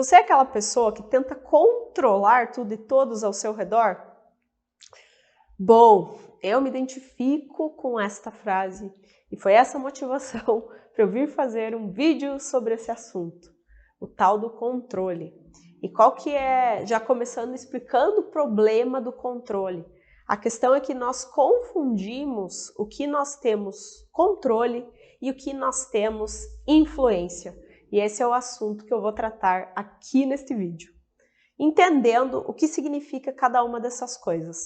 Você é aquela pessoa que tenta controlar tudo e todos ao seu redor? Bom, eu me identifico com esta frase e foi essa motivação para eu vir fazer um vídeo sobre esse assunto, o tal do controle. E qual que é, já começando explicando o problema do controle. A questão é que nós confundimos o que nós temos controle e o que nós temos influência. E esse é o assunto que eu vou tratar aqui neste vídeo. Entendendo o que significa cada uma dessas coisas.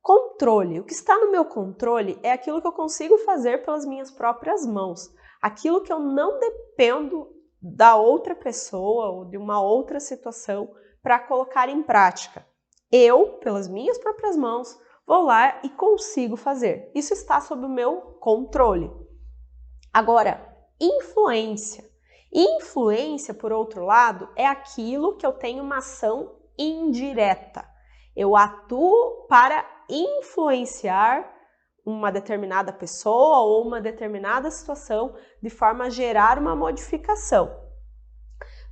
Controle. O que está no meu controle é aquilo que eu consigo fazer pelas minhas próprias mãos. Aquilo que eu não dependo da outra pessoa ou de uma outra situação para colocar em prática. Eu, pelas minhas próprias mãos, vou lá e consigo fazer. Isso está sob o meu controle. Agora, influência. Influência, por outro lado, é aquilo que eu tenho uma ação indireta. Eu atuo para influenciar uma determinada pessoa ou uma determinada situação de forma a gerar uma modificação.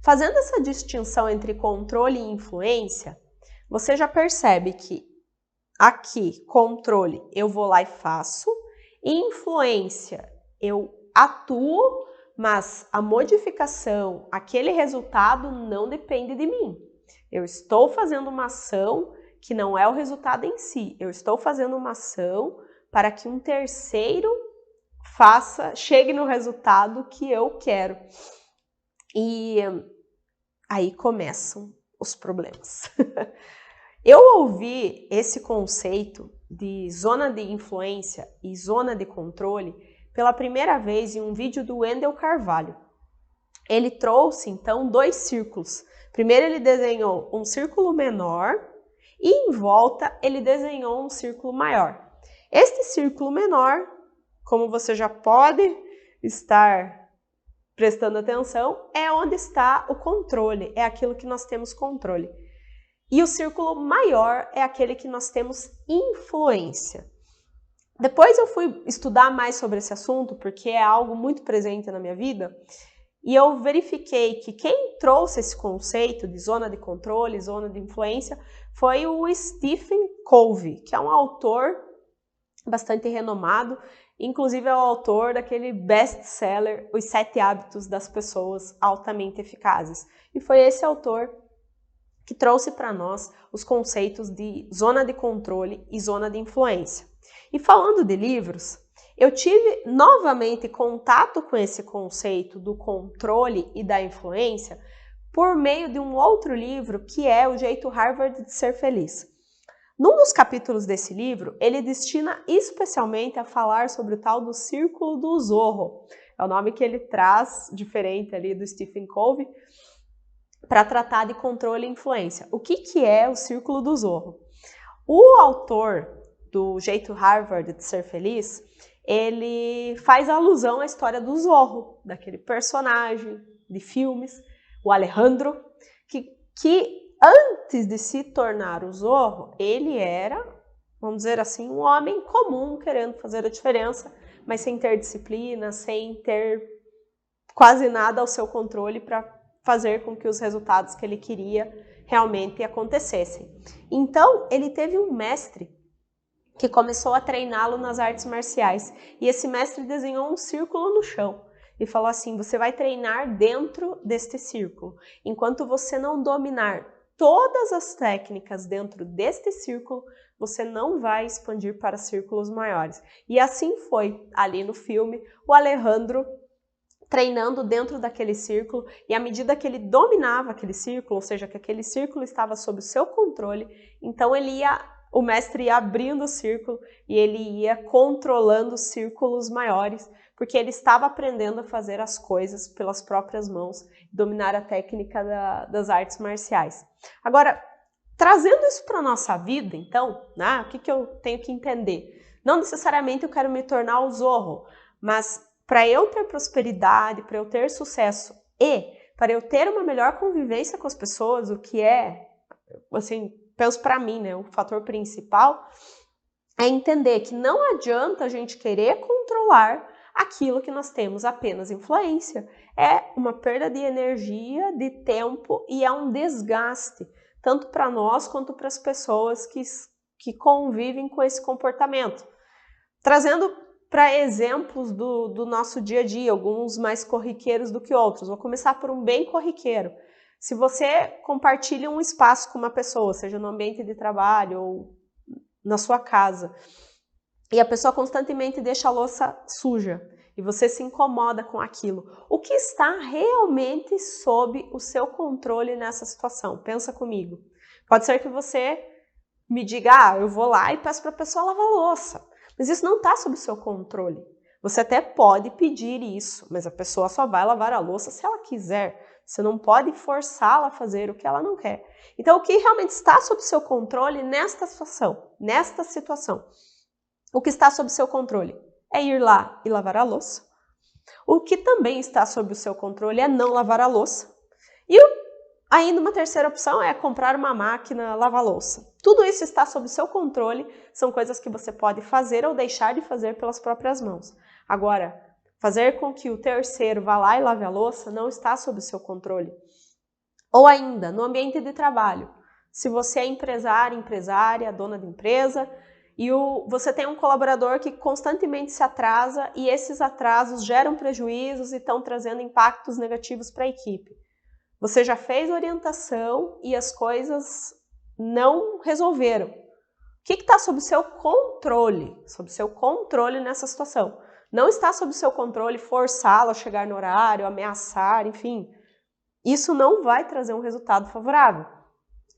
Fazendo essa distinção entre controle e influência, você já percebe que aqui, controle, eu vou lá e faço, influência, eu atuo, mas a modificação, aquele resultado não depende de mim. Eu estou fazendo uma ação que não é o resultado em si, eu estou fazendo uma ação para que um terceiro chegue no resultado que eu quero. E aí começam os problemas. Eu ouvi esse conceito de zona de influência e zona de controle pela primeira vez em um vídeo do Wendel Carvalho. Ele trouxe, então, 2 círculos. Primeiro ele desenhou um círculo menor e em volta ele desenhou um círculo maior. Este círculo menor, como você já pode estar prestando atenção, é onde está o controle, é aquilo que nós temos controle. E o círculo maior é aquele que nós temos influência. Depois eu fui estudar mais sobre esse assunto, porque é algo muito presente na minha vida, e eu verifiquei que quem trouxe esse conceito de zona de controle, zona de influência, foi o Stephen Covey, que é um autor bastante renomado, inclusive é o autor daquele best-seller, Os 7 Hábitos das Pessoas Altamente Eficazes. E foi esse autor que trouxe para nós os conceitos de zona de controle e zona de influência. E falando de livros, eu tive novamente contato com esse conceito do controle e da influência por meio de um outro livro que é O Jeito Harvard de Ser Feliz. Num dos capítulos desse livro, ele destina especialmente a falar sobre o tal do Círculo do Zorro. É o nome que ele traz, diferente ali do Stephen Covey, para tratar de controle e influência. O que é o Círculo do Zorro? O autor do Jeito Harvard de Ser Feliz, ele faz alusão à história do Zorro, daquele personagem de filmes, o Alejandro, que antes de se tornar o Zorro, ele era, vamos dizer assim, um homem comum querendo fazer a diferença, mas sem ter disciplina, sem ter quase nada ao seu controle para fazer com que os resultados que ele queria realmente acontecessem. Então, ele teve um mestre que começou a treiná-lo nas artes marciais. E esse mestre desenhou um círculo no chão e falou assim: você vai treinar dentro deste círculo. Enquanto você não dominar todas as técnicas dentro deste círculo, você não vai expandir para círculos maiores. E assim foi ali no filme, o Alejandro treinando dentro daquele círculo, e à medida que ele dominava aquele círculo, ou seja, que aquele círculo estava sob o seu controle, então o mestre ia abrindo o círculo e ele ia controlando círculos maiores, porque ele estava aprendendo a fazer as coisas pelas próprias mãos, dominar a técnica das artes marciais. Agora, trazendo isso para a nossa vida, então, né, o que eu tenho que entender? Não necessariamente eu quero me tornar o Zorro, mas para eu ter prosperidade, para eu ter sucesso e para eu ter uma melhor convivência com as pessoas, o que é, assim, penso para mim, né, o fator principal é entender que não adianta a gente querer controlar aquilo que nós temos apenas influência. É uma perda de energia, de tempo e é um desgaste, tanto para nós quanto para as pessoas que convivem com esse comportamento. Trazendo para exemplos do nosso dia a dia, alguns mais corriqueiros do que outros. Vou começar por um bem corriqueiro. Se você compartilha um espaço com uma pessoa, seja no ambiente de trabalho ou na sua casa, e a pessoa constantemente deixa a louça suja, e você se incomoda com aquilo, o que está realmente sob o seu controle nessa situação? Pensa comigo. Pode ser que você me diga, eu vou lá e peço para a pessoa lavar a louça. Mas isso não está sob o seu controle. Você até pode pedir isso, mas a pessoa só vai lavar a louça se ela quiser. Você não pode forçá-la a fazer o que ela não quer. Então, o que realmente está sob o seu controle nesta situação? O que está sob o seu controle é ir lá e lavar a louça. O que também está sob o seu controle é não lavar a louça. E ainda uma terceira opção é comprar uma máquina lava-louça. Tudo isso está sob o seu controle, são coisas que você pode fazer ou deixar de fazer pelas próprias mãos. Agora, fazer com que o terceiro vá lá e lave a louça não está sob o seu controle. Ou ainda, no ambiente de trabalho, se você é empresário, empresária, dona de empresa, e você tem um colaborador que constantemente se atrasa e esses atrasos geram prejuízos e estão trazendo impactos negativos para a equipe. Você já fez orientação e as coisas não resolveram. O que está sob o seu controle? Sob o seu controle nessa situação. Não está sob o seu controle forçá-lo a chegar no horário, ameaçar, enfim. Isso não vai trazer um resultado favorável.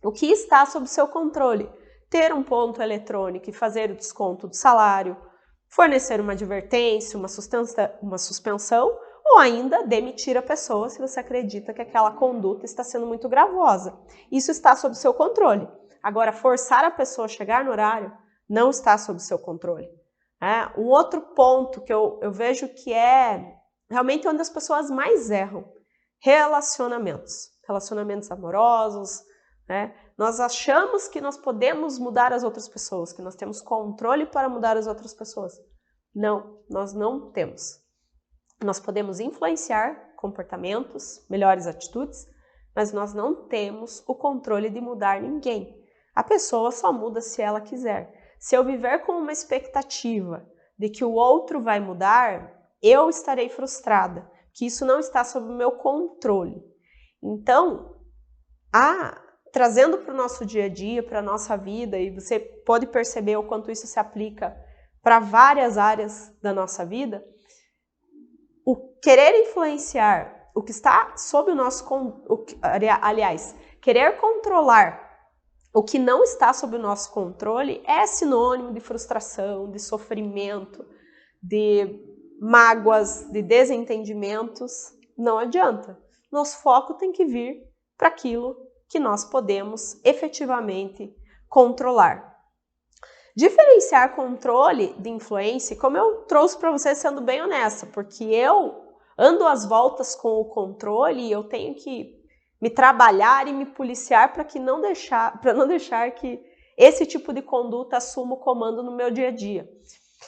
O que está sob o seu controle? Ter um ponto eletrônico e fazer o desconto do salário, fornecer uma advertência, uma suspensão, ou ainda demitir a pessoa se você acredita que aquela conduta está sendo muito gravosa. Isso está sob seu controle. Agora, forçar a pessoa a chegar no horário não está sob seu controle. Um outro ponto que eu vejo que é realmente onde as pessoas mais erram, relacionamentos amorosos, Nós achamos que nós podemos mudar as outras pessoas, que nós temos controle para mudar as outras pessoas. Não, nós não temos. Nós podemos influenciar comportamentos, melhores atitudes, mas nós não temos o controle de mudar ninguém. A pessoa só muda se ela quiser. Se eu viver com uma expectativa de que o outro vai mudar, eu estarei frustrada, que isso não está sob o meu controle. Então, trazendo para o nosso dia a dia, para a nossa vida, e você pode perceber o quanto isso se aplica para várias áreas da nossa vida, o querer influenciar o que está sob o nosso... querer controlar o que não está sob o nosso controle é sinônimo de frustração, de sofrimento, de mágoas, de desentendimentos. Não adianta. Nosso foco tem que vir para aquilo que nós podemos efetivamente controlar. Diferenciar controle de influência, como eu trouxe para vocês sendo bem honesta, porque eu ando às voltas com o controle e eu tenho que me trabalhar e me policiar para não deixar que esse tipo de conduta assuma o comando no meu dia a dia.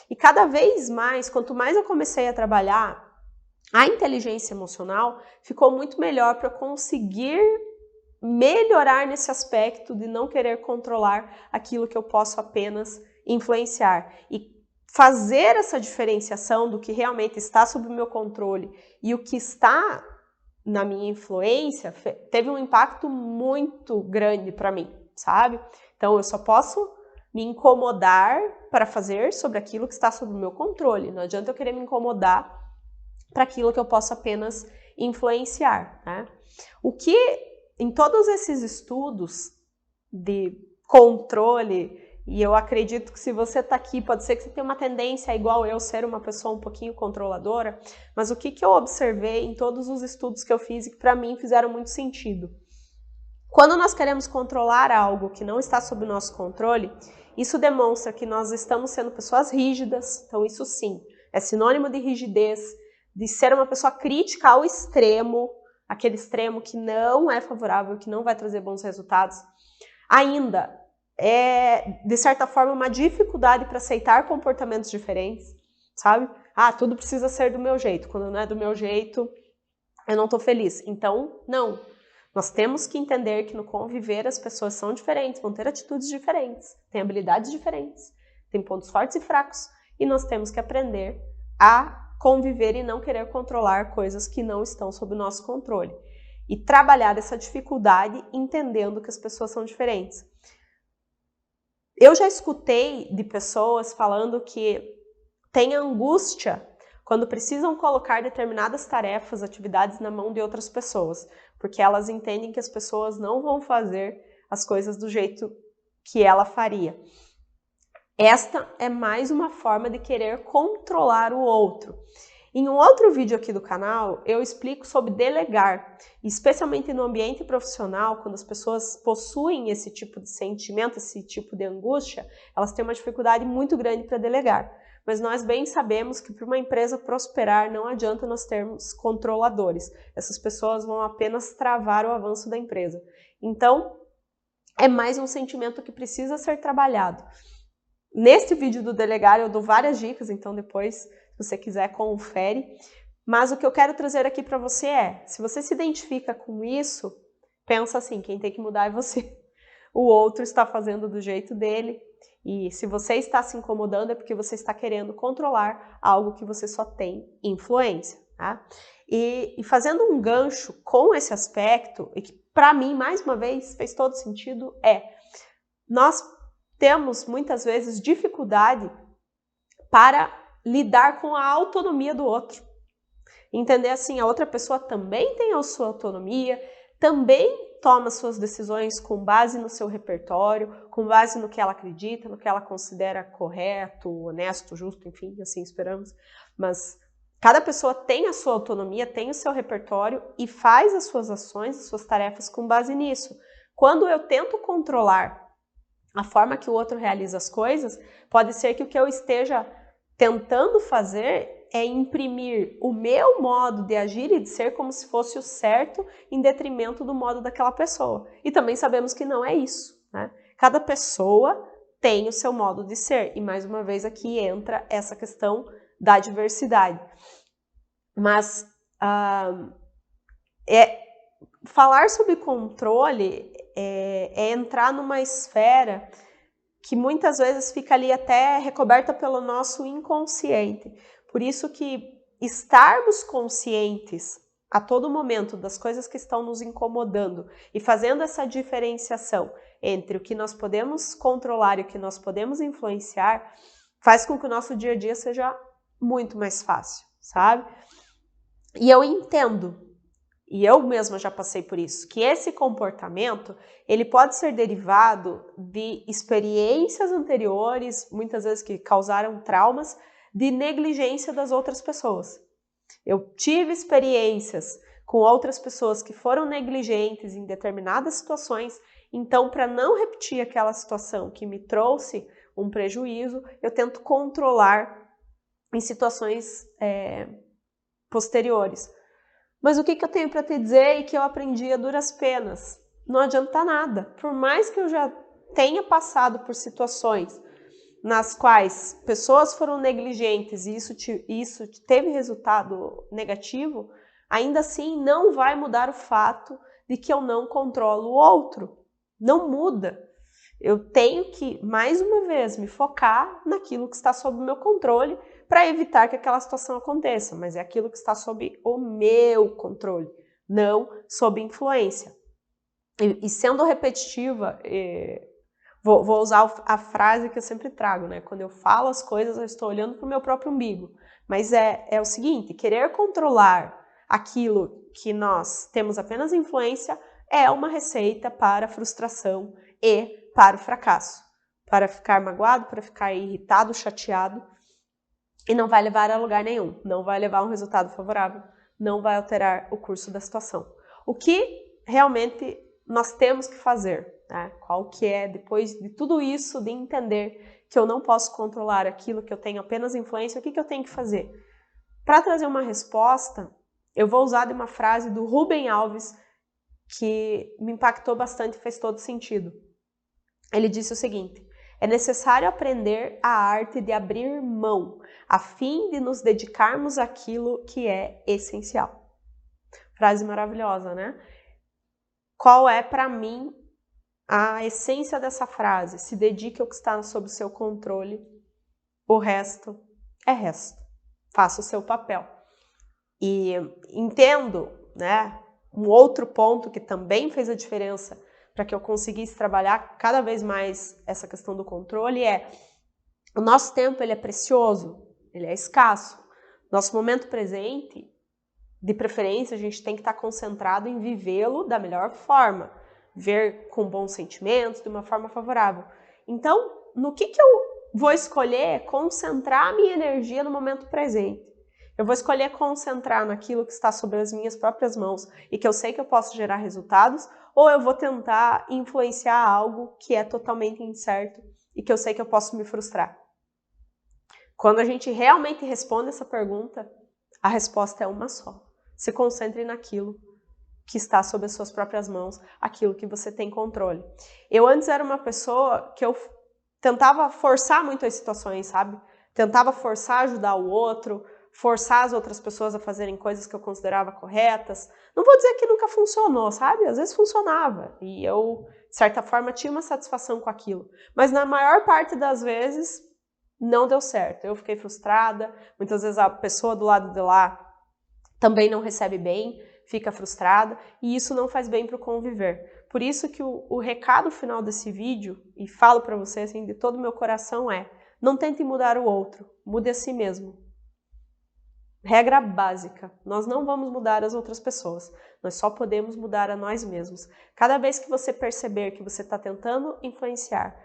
E cada vez mais, quanto mais eu comecei a trabalhar, a inteligência emocional ficou muito melhor para eu conseguir melhorar nesse aspecto de não querer controlar aquilo que eu posso apenas influenciar e fazer essa diferenciação do que realmente está sob o meu controle e o que está na minha influência teve um impacto muito grande para mim, sabe? Então eu só posso me incomodar para fazer sobre aquilo que está sob o meu controle. Não adianta eu querer me incomodar para aquilo que eu posso apenas influenciar, né? O que em todos esses estudos de controle, e eu acredito que se você está aqui, pode ser que você tenha uma tendência, igual eu, ser uma pessoa um pouquinho controladora, mas o que eu observei em todos os estudos que eu fiz e que para mim fizeram muito sentido. Quando nós queremos controlar algo que não está sob o nosso controle, isso demonstra que nós estamos sendo pessoas rígidas, então isso sim, é sinônimo de rigidez, de ser uma pessoa crítica ao extremo, aquele extremo que não é favorável, que não vai trazer bons resultados. Ainda é, de certa forma, uma dificuldade para aceitar comportamentos diferentes, sabe? tudo precisa ser do meu jeito. Quando não é do meu jeito, eu não estou feliz. Então, não. Nós temos que entender que no conviver as pessoas são diferentes, vão ter atitudes diferentes, têm habilidades diferentes, têm pontos fortes e fracos, e nós temos que aprender a conviver e não querer controlar coisas que não estão sob o nosso controle. E trabalhar essa dificuldade entendendo que as pessoas são diferentes. Eu já escutei de pessoas falando que tem angústia quando precisam colocar determinadas tarefas, atividades na mão de outras pessoas, porque elas entendem que as pessoas não vão fazer as coisas do jeito que ela faria. Esta é mais uma forma de querer controlar o outro. Em um outro vídeo aqui do canal, eu explico sobre delegar, especialmente no ambiente profissional, quando as pessoas possuem esse tipo de sentimento, esse tipo de angústia, elas têm uma dificuldade muito grande para delegar. Mas nós bem sabemos que para uma empresa prosperar não adianta nós termos controladores. Essas pessoas vão apenas travar o avanço da empresa. Então, é mais um sentimento que precisa ser trabalhado. Neste vídeo do delegar eu dou várias dicas, então depois, se você quiser, confere. Mas o que eu quero trazer aqui para você é, se você se identifica com isso, pensa assim, quem tem que mudar é você. O outro está fazendo do jeito dele. E se você está se incomodando é porque você está querendo controlar algo que você só tem influência, tá? E fazendo um gancho com esse aspecto, e que para mim, mais uma vez, fez todo sentido, nós temos muitas vezes dificuldade para lidar com a autonomia do outro. Entender assim, a outra pessoa também tem a sua autonomia, também toma suas decisões com base no seu repertório, com base no que ela acredita, no que ela considera correto, honesto, justo, enfim, assim esperamos. Mas cada pessoa tem a sua autonomia, tem o seu repertório e faz as suas ações, as suas tarefas com base nisso. Quando eu tento controlar a forma que o outro realiza as coisas, pode ser que o que eu esteja tentando fazer é imprimir o meu modo de agir e de ser como se fosse o certo em detrimento do modo daquela pessoa. E também sabemos que não é isso, né? Cada pessoa tem o seu modo de ser. E mais uma vez aqui entra essa questão da diversidade. Mas falar sobre controle é entrar numa esfera que muitas vezes fica ali até recoberta pelo nosso inconsciente. Por isso que estarmos conscientes a todo momento das coisas que estão nos incomodando e fazendo essa diferenciação entre o que nós podemos controlar e o que nós podemos influenciar, faz com que o nosso dia a dia seja muito mais fácil, sabe? E eu entendo, e eu mesma já passei por isso, que esse comportamento, ele pode ser derivado de experiências anteriores, muitas vezes que causaram traumas, de negligência das outras pessoas. Eu tive experiências com outras pessoas que foram negligentes em determinadas situações, então para não repetir aquela situação que me trouxe um prejuízo, eu tento controlar em situações posteriores. Mas o que eu tenho para te dizer e que eu aprendi a duras penas? Não adianta nada. Por mais que eu já tenha passado por situações nas quais pessoas foram negligentes e isso teve resultado negativo, ainda assim não vai mudar o fato de que eu não controlo o outro. Não muda. Eu tenho que, mais uma vez, me focar naquilo que está sob o meu controle para evitar que aquela situação aconteça, mas é aquilo que está sob o meu controle, não sob influência. E sendo repetitiva, vou usar a frase que eu sempre trago, né? Quando eu falo as coisas, eu estou olhando para o meu próprio umbigo. Mas é o seguinte, querer controlar aquilo que nós temos apenas influência é uma receita para a frustração e para o fracasso. Para ficar magoado, para ficar irritado, chateado, e não vai levar a lugar nenhum, não vai levar a um resultado favorável, não vai alterar o curso da situação. O que realmente nós temos que fazer, né? Qual que é, depois de tudo isso, de entender que eu não posso controlar aquilo, que eu tenho apenas influência, o que eu tenho que fazer? Para trazer uma resposta, eu vou usar de uma frase do Rubem Alves, que me impactou bastante e fez todo sentido. Ele disse o seguinte: É necessário aprender a arte de abrir mão, a fim de nos dedicarmos àquilo que é essencial. Frase maravilhosa, né? Qual é, para mim, a essência dessa frase? Se dedique ao que está sob o seu controle, o resto é resto. Faça o seu papel. E entendo, né, um outro ponto que também fez a diferença para que eu conseguisse trabalhar cada vez mais essa questão do controle é: o nosso tempo ele é precioso, ele é escasso. Nosso momento presente, de preferência, a gente tem que estar concentrado em vivê-lo da melhor forma, ver com bons sentimentos, de uma forma favorável. Então, no que eu vou escolher concentrar a minha energia no momento presente? Eu vou escolher concentrar naquilo que está sob as minhas próprias mãos e que eu sei que eu posso gerar resultados, ou eu vou tentar influenciar algo que é totalmente incerto e que eu sei que eu posso me frustrar? Quando a gente realmente responde essa pergunta, a resposta é uma só. Se concentre naquilo que está sob as suas próprias mãos, aquilo que você tem controle. Eu antes era uma pessoa que eu tentava forçar muito as situações, sabe? Tentava forçar ajudar o outro, forçar as outras pessoas a fazerem coisas que eu considerava corretas. Não vou dizer que nunca funcionou, sabe? Às vezes funcionava e eu, de certa forma, tinha uma satisfação com aquilo. Mas na maior parte das vezes, não deu certo. Eu fiquei frustrada, muitas vezes a pessoa do lado de lá também não recebe bem, fica frustrada, e isso não faz bem para o conviver. Por isso que o recado final desse vídeo, e falo para você assim, de todo o meu coração, é: não tente mudar o outro, mude a si mesmo. Regra básica: nós não vamos mudar as outras pessoas, nós só podemos mudar a nós mesmos. Cada vez que você perceber que você está tentando influenciar,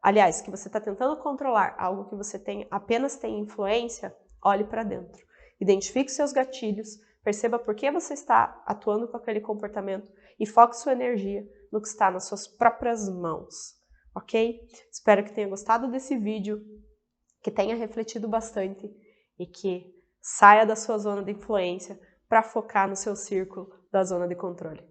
aliás, que você está tentando controlar algo que você apenas tem influência, olhe para dentro. Identifique seus gatilhos, perceba por que você está atuando com aquele comportamento e foque sua energia no que está nas suas próprias mãos, ok? Espero que tenha gostado desse vídeo, que tenha refletido bastante e que saia da sua zona de influência para focar no seu círculo da zona de controle.